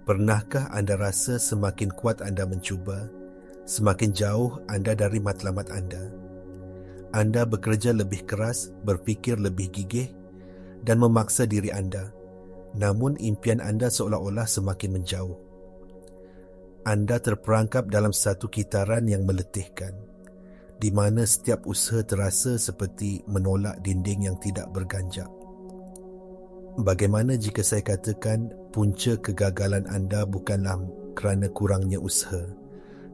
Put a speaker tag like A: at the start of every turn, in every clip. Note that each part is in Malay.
A: Pernahkah anda rasa semakin kuat anda mencuba, semakin jauh anda dari matlamat anda? Anda bekerja lebih keras, berfikir lebih gigih dan memaksa diri anda. Namun impian anda seolah-olah semakin menjauh. Anda terperangkap dalam satu kitaran yang meletihkan, di mana setiap usaha terasa seperti menolak dinding yang tidak berganjak. Bagaimana jika saya katakan punca kegagalan anda bukanlah kerana kurangnya usaha,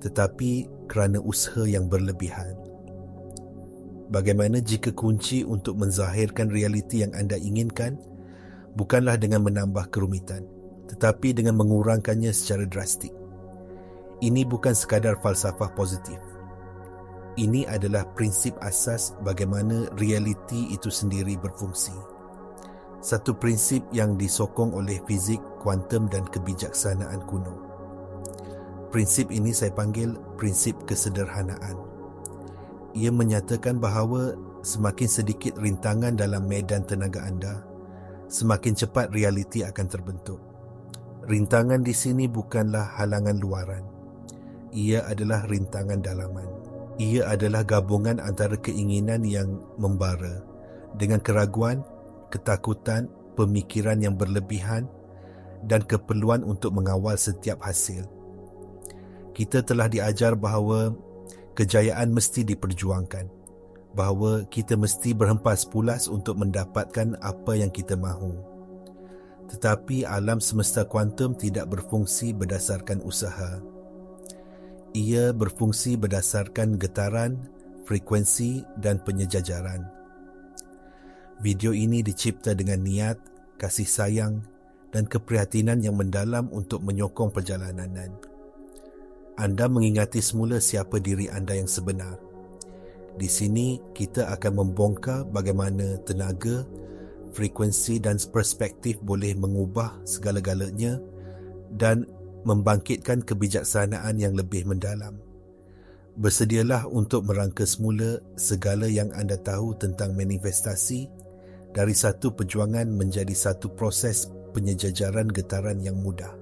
A: tetapi kerana usaha yang berlebihan? Bagaimana jika kunci untuk menzahirkan realiti yang anda inginkan bukanlah dengan menambah kerumitan, tetapi dengan mengurangkannya secara drastik? Ini bukan sekadar falsafah positif. Ini adalah prinsip asas bagaimana realiti itu sendiri berfungsi. Satu prinsip yang disokong oleh fizik, kuantum dan kebijaksanaan kuno. Prinsip ini saya panggil prinsip kesederhanaan. Ia menyatakan bahawa semakin sedikit rintangan dalam medan tenaga anda, semakin cepat realiti akan terbentuk. Rintangan di sini bukanlah halangan luaran. Ia adalah rintangan dalaman. Ia adalah gabungan antara keinginan yang membara dengan keraguan, ketakutan, pemikiran yang berlebihan dan keperluan untuk mengawal setiap hasil. Kita telah diajar bahawa kejayaan mesti diperjuangkan, bahawa kita mesti berhempas pulas untuk mendapatkan apa yang kita mahu. Tetapi alam semesta kuantum tidak berfungsi berdasarkan usaha. Ia berfungsi berdasarkan getaran, frekuensi dan penyejajaran. Video ini dicipta dengan niat, kasih sayang dan keprihatinan yang mendalam untuk menyokong perjalanan. Anda mengingati semula siapa diri anda yang sebenar. Di sini kita akan membongkar bagaimana tenaga, frekuensi dan perspektif boleh mengubah segala-galanya dan membangkitkan kebijaksanaan yang lebih mendalam. Bersedialah untuk merangka semula segala yang anda tahu tentang manifestasi dari satu perjuangan menjadi satu proses penyejajaran getaran yang mudah.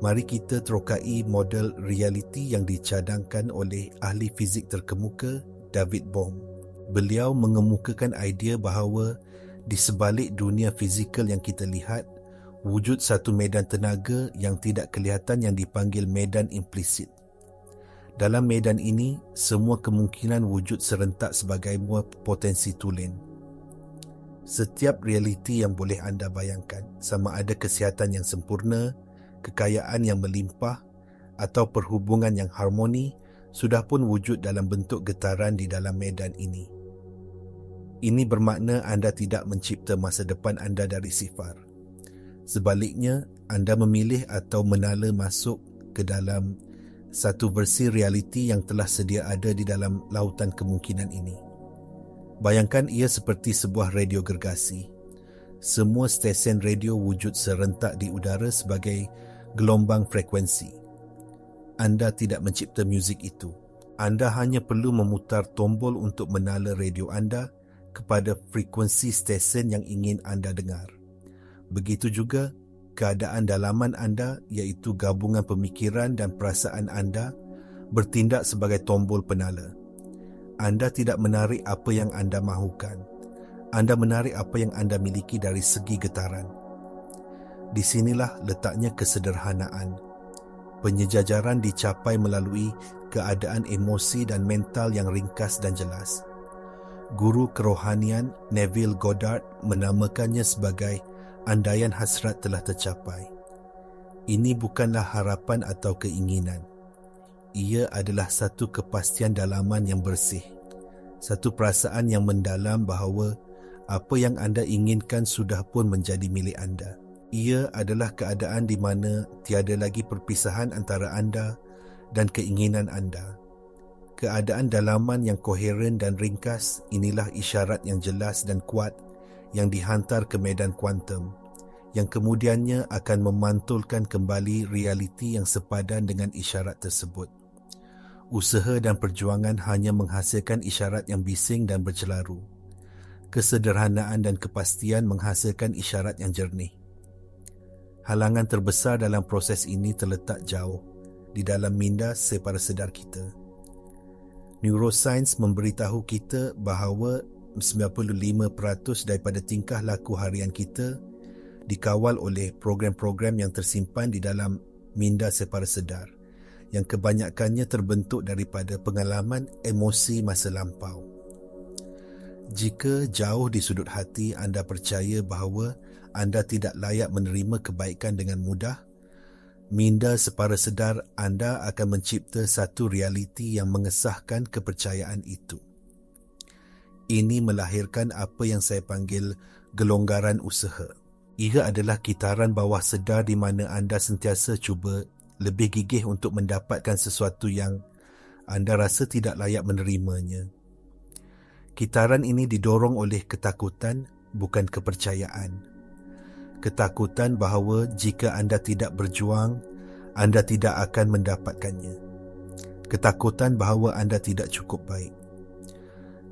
A: Mari kita terokai model realiti yang dicadangkan oleh ahli fizik terkemuka David Bohm. Beliau mengemukakan idea bahawa di sebalik dunia fizikal yang kita lihat, wujud satu medan tenaga yang tidak kelihatan yang dipanggil medan implisit. Dalam medan ini, semua kemungkinan wujud serentak sebagai potensi tulen. Setiap realiti yang boleh anda bayangkan, sama ada kesihatan yang sempurna, kekayaan yang melimpah atau perhubungan yang harmoni, sudah pun wujud dalam bentuk getaran di dalam medan ini. Ini bermakna anda tidak mencipta masa depan anda dari sifar. Sebaliknya, anda memilih atau menala masuk ke dalam satu versi realiti yang telah sedia ada di dalam lautan kemungkinan ini. Bayangkan ia seperti sebuah radio gergasi. Semua stesen radio wujud serentak di udara sebagai gelombang frekuensi. Anda tidak mencipta muzik itu. Anda hanya perlu memutar tombol untuk menala radio anda kepada frekuensi stesen yang ingin anda dengar. Begitu juga keadaan dalaman anda, iaitu gabungan pemikiran dan perasaan anda, bertindak sebagai tombol penala. Anda tidak menarik apa yang anda mahukan. Anda menarik apa yang anda miliki dari segi getaran. Di sinilah letaknya kesederhanaan. Penyejajaran dicapai melalui keadaan emosi dan mental yang ringkas dan jelas. Guru kerohanian Neville Goddard menamakannya sebagai andaian hasrat telah tercapai. Ini bukanlah harapan atau keinginan. Ia adalah satu kepastian dalaman yang bersih. Satu perasaan yang mendalam bahawa apa yang anda inginkan sudah pun menjadi milik anda. Ia adalah keadaan di mana tiada lagi perpisahan antara anda dan keinginan anda. Keadaan dalaman yang koheren dan ringkas, inilah isyarat yang jelas dan kuat yang dihantar ke medan kuantum, yang kemudiannya akan memantulkan kembali realiti yang sepadan dengan isyarat tersebut. Usaha dan perjuangan hanya menghasilkan isyarat yang bising dan bercelaru. Kesederhanaan dan kepastian menghasilkan isyarat yang jernih. Halangan terbesar dalam proses ini terletak jauh di dalam minda separasedar kita. Neuroscience memberitahu kita bahawa 95% daripada tingkah laku harian kita dikawal oleh program-program yang tersimpan di dalam minda separasedar yang kebanyakannya terbentuk daripada pengalaman emosi masa lampau. Jika jauh di sudut hati anda percaya bahawa anda tidak layak menerima kebaikan dengan mudah, minda separasedar anda akan mencipta satu realiti yang mengesahkan kepercayaan itu. Ini melahirkan apa yang saya panggil gelonggaran usaha. Ia adalah kitaran bawah sedar di mana anda sentiasa cuba lebih gigih untuk mendapatkan sesuatu yang anda rasa tidak layak menerimanya. Kitaran ini didorong oleh ketakutan, bukan kepercayaan. Ketakutan bahawa jika anda tidak berjuang, anda tidak akan mendapatkannya. Ketakutan bahawa anda tidak cukup baik.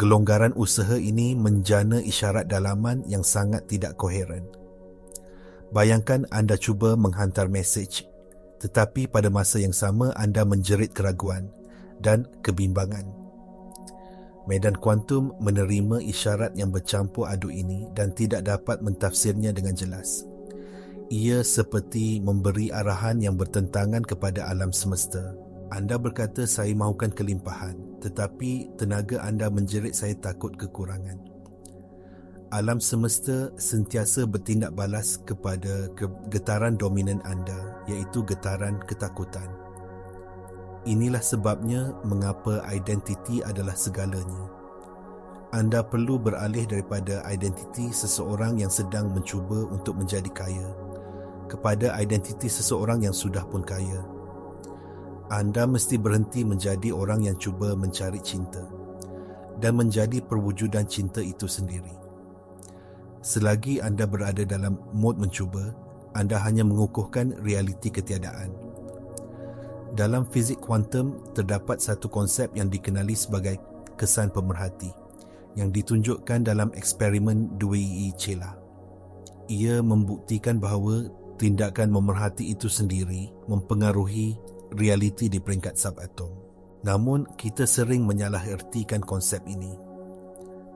A: Gelonggaran usaha ini menjana isyarat dalaman yang sangat tidak koheren. Bayangkan anda cuba menghantar mesej, tetapi pada masa yang sama anda menjerit keraguan dan kebimbangan. Medan kuantum menerima isyarat yang bercampur aduk ini dan tidak dapat mentafsirnya dengan jelas. Ia seperti memberi arahan yang bertentangan kepada alam semesta. Anda berkata, saya mahukan kelimpahan, tetapi tenaga anda menjerit, saya takut kekurangan. Alam semesta sentiasa bertindak balas kepada getaran dominan anda, iaitu getaran ketakutan. Inilah sebabnya mengapa identiti adalah segalanya. Anda perlu beralih daripada identiti seseorang yang sedang mencuba untuk menjadi kaya kepada identiti seseorang yang sudah pun kaya. Anda mesti berhenti menjadi orang yang cuba mencari cinta dan menjadi perwujudan cinta itu sendiri. Selagi anda berada dalam mod mencuba, anda hanya mengukuhkan realiti ketiadaan. Dalam fizik kuantum, terdapat satu konsep yang dikenali sebagai kesan pemerhati yang ditunjukkan dalam eksperimen Dewey Cela. Ia membuktikan bahawa tindakan memerhati itu sendiri mempengaruhi realiti di peringkat subatom. Namun, kita sering menyalahertikan konsep ini.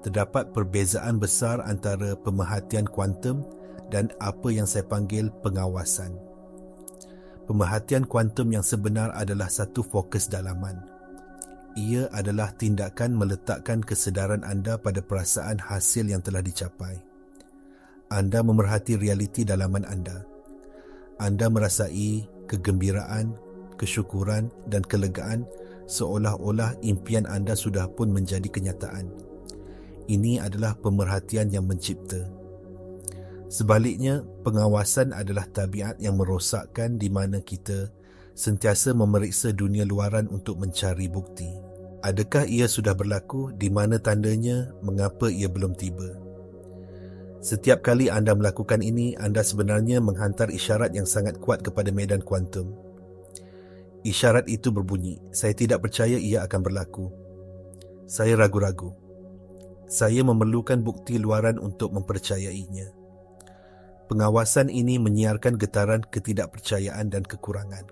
A: Terdapat perbezaan besar antara pemerhatian kuantum dan apa yang saya panggil pengawasan. Pemerhatian kuantum yang sebenar adalah satu fokus dalaman. Ia adalah tindakan meletakkan kesedaran anda pada perasaan hasil yang telah dicapai. Anda memerhati realiti dalaman anda. Anda merasai kegembiraan, kesyukuran dan kelegaan seolah-olah impian anda sudah pun menjadi kenyataan. Ini adalah pemerhatian yang mencipta. Sebaliknya, pengawasan adalah tabiat yang merosakkan di mana kita sentiasa memeriksa dunia luaran untuk mencari bukti. Adakah ia sudah berlaku? Di mana tandanya? Mengapa ia belum tiba? Setiap kali anda melakukan ini, anda sebenarnya menghantar isyarat yang sangat kuat kepada medan kuantum. Isyarat itu berbunyi, saya tidak percaya ia akan berlaku. Saya ragu-ragu. Saya memerlukan bukti luaran untuk mempercayainya. Pengawasan ini menyiarkan getaran ketidakpercayaan dan kekurangan.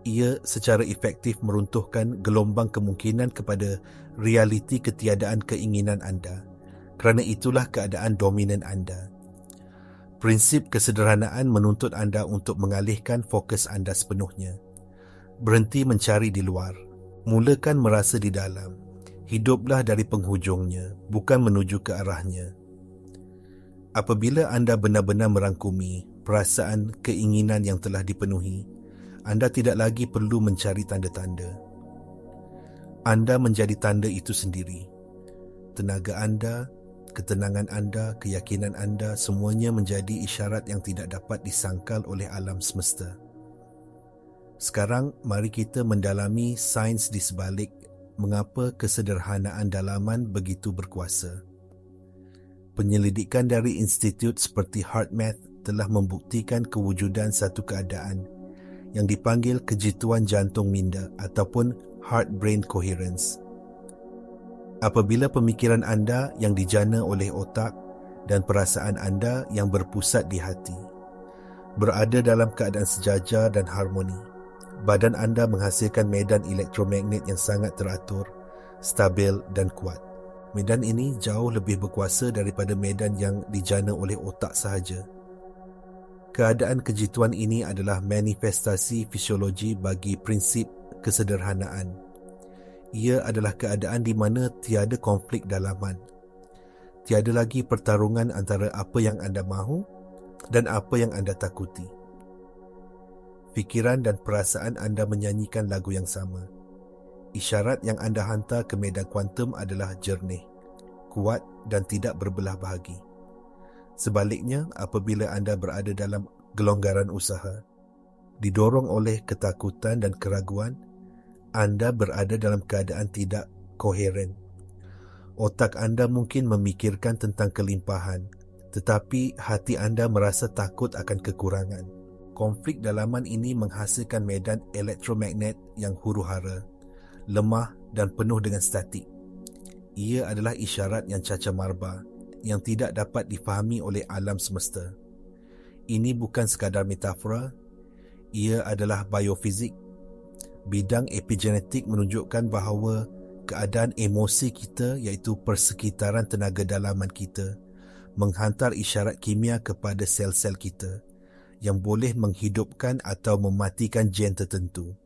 A: Ia secara efektif meruntuhkan gelombang kemungkinan kepada realiti ketiadaan keinginan anda. Kerana itulah keadaan dominan anda. Prinsip kesederhanaan menuntut anda untuk mengalihkan fokus anda sepenuhnya. Berhenti mencari di luar. Mulakan merasa di dalam. Hiduplah dari penghujungnya, bukan menuju ke arahnya. Apabila anda benar-benar merangkumi perasaan keinginan yang telah dipenuhi, anda tidak lagi perlu mencari tanda-tanda. Anda menjadi tanda itu sendiri. Tenaga anda, ketenangan anda, keyakinan anda, semuanya menjadi isyarat yang tidak dapat disangkal oleh alam semesta. Sekarang, mari kita mendalami sains di sebalik mengapa kesederhanaan dalaman begitu berkuasa. Penyelidikan dari institut seperti HeartMath telah membuktikan kewujudan satu keadaan yang dipanggil kejituan jantung minda ataupun heart-brain coherence. Apabila pemikiran anda yang dijana oleh otak dan perasaan anda yang berpusat di hati, Berada dalam keadaan sejajar dan harmoni, badan anda menghasilkan medan elektromagnet yang sangat teratur, stabil dan kuat. Medan ini jauh lebih berkuasa daripada medan yang dijana oleh otak sahaja. Keadaan kejituan ini adalah manifestasi fisiologi bagi prinsip kesederhanaan. Ia adalah keadaan di mana tiada konflik dalaman. Tiada lagi pertarungan antara apa yang anda mahu dan apa yang anda takuti. Fikiran dan perasaan anda menyanyikan lagu yang sama. Isyarat yang anda hantar ke medan kuantum adalah jernih, kuat dan tidak berbelah bahagi. Sebaliknya, apabila anda berada dalam gelonggaran usaha, didorong oleh ketakutan dan keraguan, anda berada dalam keadaan tidak koheren. Otak anda mungkin memikirkan tentang kelimpahan, tetapi hati anda merasa takut akan kekurangan. Konflik dalaman ini menghasilkan medan elektromagnet yang huru-hara, lemah dan penuh dengan statik. Ia adalah isyarat yang cacar marba, yang tidak dapat difahami oleh alam semesta. Ini bukan sekadar metafora, ia adalah biofizik. Bidang epigenetik menunjukkan bahawa keadaan emosi kita, iaitu persekitaran tenaga dalaman kita, menghantar isyarat kimia kepada sel-sel kita yang boleh menghidupkan atau mematikan gen tertentu.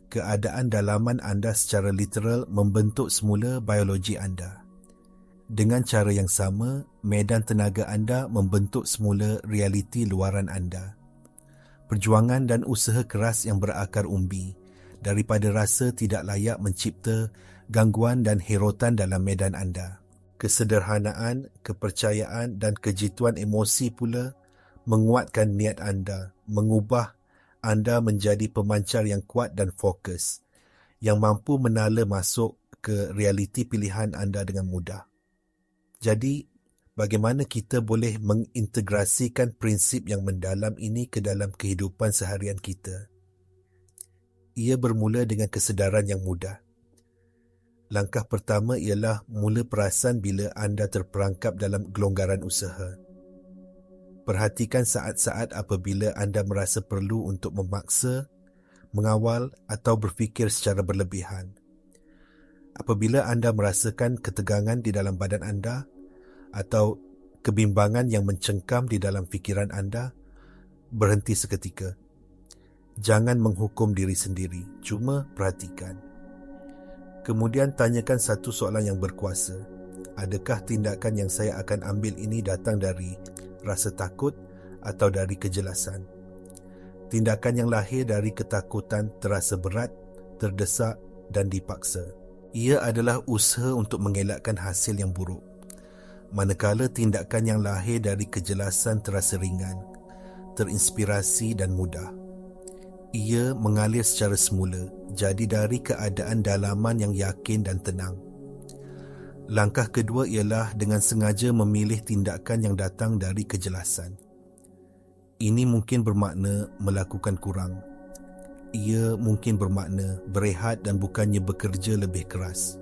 A: Keadaan dalaman anda secara literal membentuk semula biologi anda. Dengan cara yang sama, medan tenaga anda membentuk semula realiti luaran anda. Perjuangan dan usaha keras yang berakar umbi daripada rasa tidak layak mencipta gangguan dan herotan dalam medan anda. Kesederhanaan, kepercayaan dan kejituan emosi pula menguatkan niat anda, mengubah anda menjadi pemancar yang kuat dan fokus, yang mampu menala masuk ke realiti pilihan anda dengan mudah. Jadi, bagaimana kita boleh mengintegrasikan prinsip yang mendalam ini ke dalam kehidupan seharian kita? Ia bermula dengan kesedaran yang mudah. Langkah pertama ialah mula perasan bila anda terperangkap dalam gelonggaran usaha. Perhatikan saat-saat apabila anda merasa perlu untuk memaksa, mengawal atau berfikir secara berlebihan. Apabila anda merasakan ketegangan di dalam badan anda atau kebimbangan yang mencengkam di dalam fikiran anda, berhenti seketika. Jangan menghukum diri sendiri, cuma perhatikan. Kemudian tanyakan satu soalan yang berkuasa. Adakah tindakan yang saya akan ambil ini datang dari rasa takut atau dari kejelasan? Tindakan yang lahir dari ketakutan terasa berat, terdesak dan dipaksa. Ia adalah usaha untuk mengelakkan hasil yang buruk. Manakala tindakan yang lahir dari kejelasan terasa ringan, terinspirasi dan mudah. Ia mengalir secara semula, jadi dari keadaan dalaman yang yakin dan tenang. Langkah kedua ialah dengan sengaja memilih tindakan yang datang dari kejelasan. Ini mungkin bermakna melakukan kurang. Ia mungkin bermakna berehat dan bukannya bekerja lebih keras.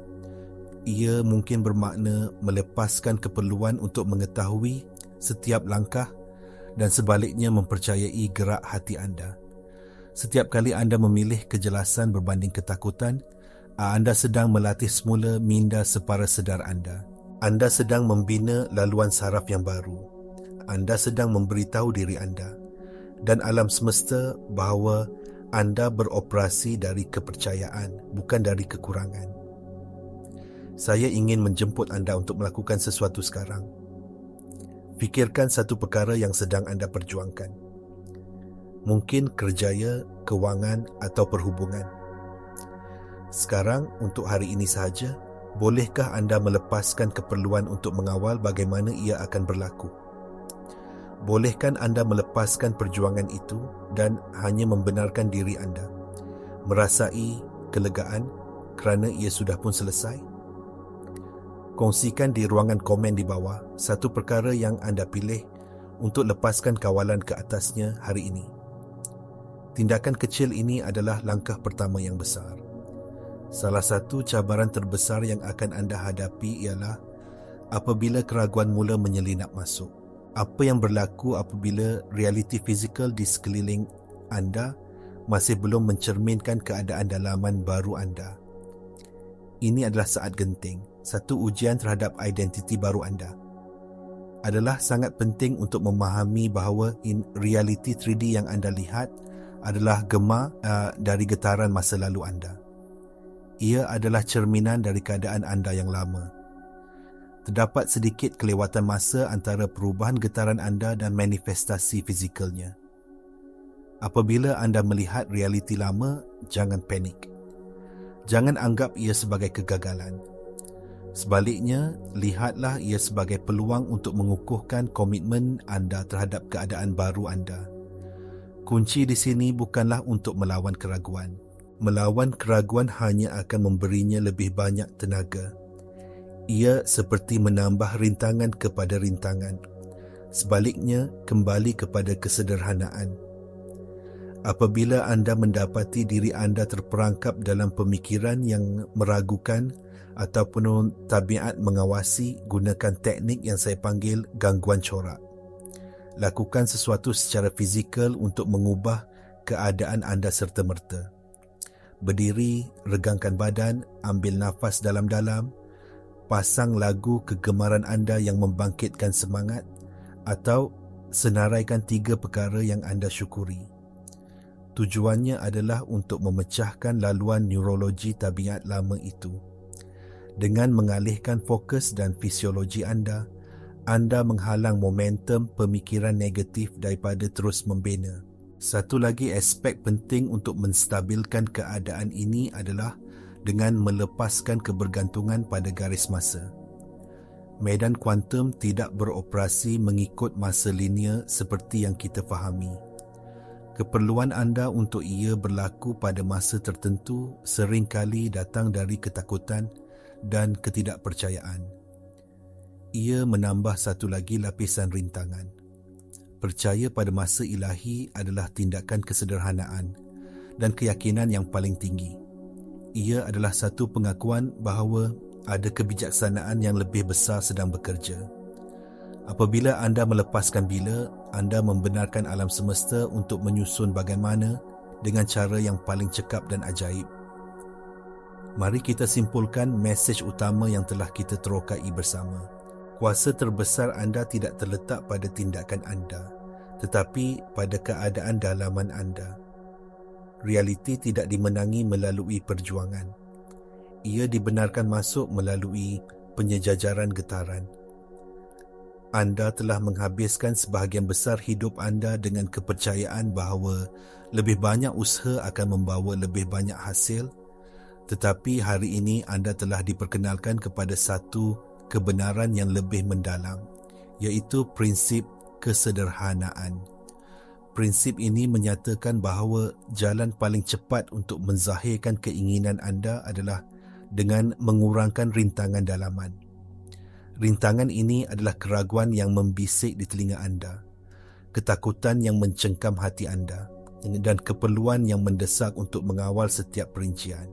A: Ia mungkin bermakna melepaskan keperluan untuk mengetahui setiap langkah dan sebaliknya mempercayai gerak hati anda. Setiap kali anda memilih kejelasan berbanding ketakutan, anda sedang melatih semula minda separa sedar anda. Anda sedang membina laluan saraf yang baru. Anda sedang memberitahu diri anda dan alam semesta bahawa anda beroperasi dari kepercayaan, bukan dari kekurangan. Saya ingin menjemput anda untuk melakukan sesuatu sekarang. Fikirkan satu perkara yang sedang anda perjuangkan. Mungkin kerjaya, kewangan atau perhubungan. Sekarang, untuk hari ini sahaja, bolehkah anda melepaskan keperluan untuk mengawal bagaimana ia akan berlaku? Bolehkan anda melepaskan perjuangan itu dan hanya membenarkan diri anda, merasai kelegaan kerana ia sudah pun selesai? Kongsikan di ruangan komen di bawah satu perkara yang anda pilih untuk lepaskan kawalan ke atasnya hari ini. Tindakan kecil ini adalah langkah pertama yang besar. Salah satu cabaran terbesar yang akan anda hadapi ialah apabila keraguan mula menyelinap masuk. Apa yang berlaku apabila realiti fizikal di sekeliling anda masih belum mencerminkan keadaan dalaman baru anda? Ini adalah saat genting, satu ujian terhadap identiti baru anda. Adalah sangat penting untuk memahami bahawa realiti 3D yang anda lihat adalah gema dari getaran masa lalu anda. Ia adalah cerminan dari keadaan anda yang lama. Terdapat sedikit kelewatan masa antara perubahan getaran anda dan manifestasi fizikalnya. Apabila anda melihat realiti lama, jangan panik. Jangan anggap ia sebagai kegagalan. Sebaliknya, lihatlah ia sebagai peluang untuk mengukuhkan komitmen anda terhadap keadaan baru anda. Kunci di sini bukanlah untuk melawan keraguan. Melawan keraguan hanya akan memberinya lebih banyak tenaga. Ia seperti menambah rintangan kepada rintangan. Sebaliknya, kembali kepada kesederhanaan. Apabila anda mendapati diri anda terperangkap dalam pemikiran yang meragukan ataupun tabiat mengawasi, gunakan teknik yang saya panggil gangguan corak. Lakukan sesuatu secara fizikal untuk mengubah keadaan anda serta-merta. Berdiri, regangkan badan, ambil nafas dalam-dalam, pasang lagu kegemaran anda yang membangkitkan semangat atau senaraikan 3 perkara yang anda syukuri. Tujuannya adalah untuk memecahkan laluan neurologi tabiat lama itu. Dengan mengalihkan fokus dan fisiologi anda menghalang momentum pemikiran negatif daripada terus membina. Satu lagi aspek penting untuk menstabilkan keadaan ini adalah dengan melepaskan kebergantungan pada garis masa. Medan kuantum tidak beroperasi mengikut masa linear seperti yang kita fahami. Keperluan anda untuk ia berlaku pada masa tertentu seringkali datang dari ketakutan dan ketidakpercayaan. Ia menambah satu lagi lapisan rintangan. Percaya pada masa ilahi adalah tindakan kesederhanaan dan keyakinan yang paling tinggi. Ia adalah satu pengakuan bahawa ada kebijaksanaan yang lebih besar sedang bekerja. Apabila anda melepaskan bila, anda membenarkan alam semesta untuk menyusun bagaimana dengan cara yang paling cekap dan ajaib. Mari kita simpulkan mesej utama yang telah kita terokai bersama. Kuasa terbesar anda tidak terletak pada tindakan anda, tetapi pada keadaan dalaman anda. Realiti tidak dimenangi melalui perjuangan. Ia dibenarkan masuk melalui penyejajaran getaran. Anda telah menghabiskan sebahagian besar hidup anda dengan kepercayaan bahawa lebih banyak usaha akan membawa lebih banyak hasil, tetapi hari ini anda telah diperkenalkan kepada satu kebenaran yang lebih mendalam, iaitu prinsip kesederhanaan. Prinsip ini menyatakan bahawa jalan paling cepat untuk menzahirkan keinginan anda adalah dengan mengurangkan rintangan dalaman. Rintangan ini adalah keraguan yang membisik di telinga anda, ketakutan yang mencengkam hati anda, dan keperluan yang mendesak untuk mengawal setiap perincian.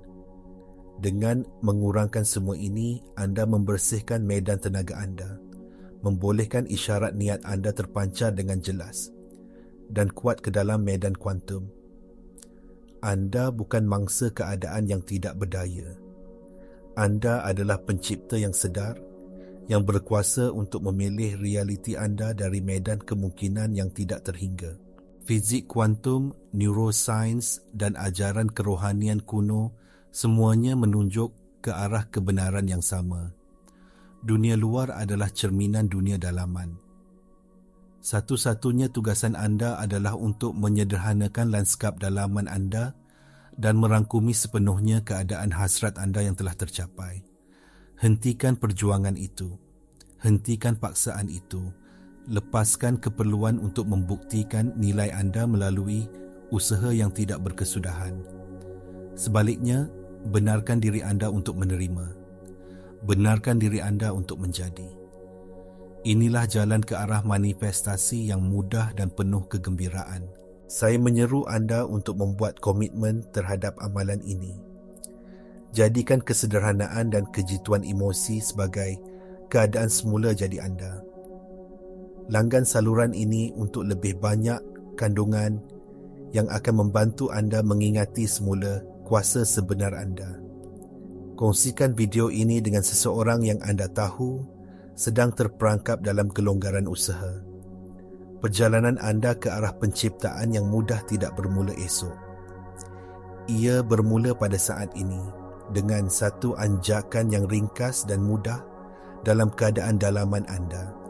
A: Dengan mengurangkan semua ini, anda membersihkan medan tenaga anda, membolehkan isyarat niat anda terpancar dengan jelas dan kuat ke dalam medan kuantum. Anda bukan mangsa keadaan yang tidak berdaya. Anda adalah pencipta yang sedar, yang berkuasa untuk memilih realiti anda dari medan kemungkinan yang tidak terhingga. Fizik kuantum, neuroscience dan ajaran kerohanian kuno semuanya menunjuk ke arah kebenaran yang sama. Dunia luar adalah cerminan dunia dalaman. Satu-satunya tugasan anda adalah untuk menyederhanakan lanskap dalaman anda dan merangkumi sepenuhnya keadaan hasrat anda yang telah tercapai. Hentikan perjuangan itu. Hentikan paksaan itu. Lepaskan keperluan untuk membuktikan nilai anda melalui usaha yang tidak berkesudahan. Sebaliknya, benarkan diri anda untuk menerima. Benarkan diri anda untuk menjadi. Inilah jalan ke arah manifestasi yang mudah dan penuh kegembiraan. Saya menyeru anda untuk membuat komitmen terhadap amalan ini. Jadikan kesederhanaan dan kejituan emosi sebagai keadaan semula jadi anda. Langgan saluran ini untuk lebih banyak kandungan yang akan membantu anda mengingati semula kuasa sebenar anda. Kongsikan video ini dengan seseorang yang anda tahu sedang terperangkap dalam kelonggaran usaha. Perjalanan anda ke arah penciptaan yang mudah tidak bermula esok. Ia bermula pada saat ini dengan satu anjakan yang ringkas dan mudah dalam keadaan dalaman anda.